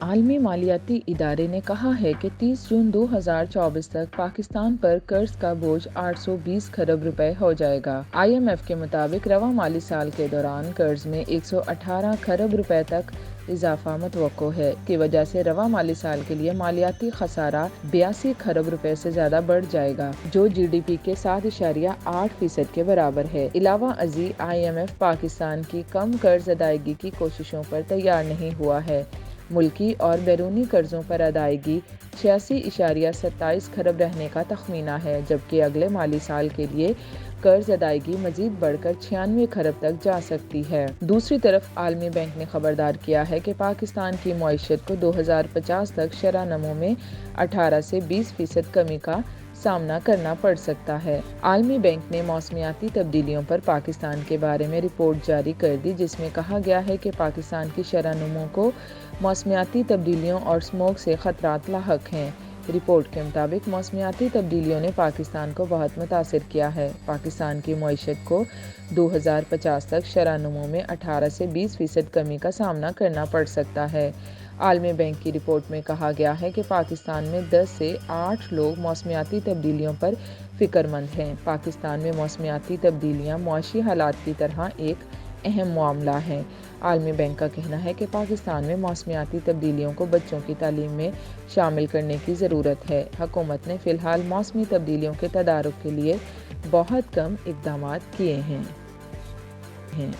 عالمی مالیاتی ادارے نے کہا ہے کہ 30 جون 2024 تک پاکستان پر قرض کا بوجھ 820 کھرب روپے ہو جائے گا۔ IMF کے مطابق رواں مالی سال کے دوران قرض میں 118 کھرب روپے تک اضافہ متوقع ہے، کی وجہ سے رواں مالی سال کے لیے مالیاتی خسارہ 82 کھرب روپے سے زیادہ بڑھ جائے گا، جو GDP کے 7.8% کے برابر ہے۔ علاوہ ازیں IMF پاکستان کی کم قرض ادائیگی کی کوششوں پر تیار نہیں ہوا ہے۔ ملکی اور بیرونی قرضوں پر ادائیگی 86.27 کھرب رہنے کا تخمینہ ہے، جبکہ اگلے مالی سال کے لیے قرض ادائیگی مزید بڑھ کر 96 کھرب تک جا سکتی ہے۔ دوسری طرف عالمی بینک نے خبردار کیا ہے کہ پاکستان کی معیشت کو 2050 تک شرح نمو میں 18 سے 20% کمی کا سامنا کرنا پڑ سکتا ہے۔ عالمی بینک نے موسمیاتی تبدیلیوں پر پاکستان کے بارے میں رپورٹ جاری کر دی، جس میں کہا گیا ہے کہ پاکستان کی شرح نمو کو موسمیاتی تبدیلیوں اور اسموگ سے خطرات لاحق ہیں۔ رپورٹ کے مطابق موسمیاتی تبدیلیوں نے پاکستان کو بہت متاثر کیا ہے۔ پاکستان کی معیشت کو 2050 تک شرح نمو میں 18 سے 20% کمی کا سامنا کرنا پڑ سکتا ہے۔ عالمی بینک کی رپورٹ میں کہا گیا ہے کہ پاکستان میں 10 سے 8 لوگ موسمیاتی تبدیلیوں پر فکر مند ہیں۔ پاکستان میں موسمیاتی تبدیلیاں معاشی حالات کی طرح ایک اہم معاملہ ہیں۔ عالمی بینک کا کہنا ہے کہ پاکستان میں موسمیاتی تبدیلیوں کو بچوں کی تعلیم میں شامل کرنے کی ضرورت ہے۔ حکومت نے فی الحال موسمی تبدیلیوں کے تدارک کے لیے بہت کم اقدامات کیے ہیں۔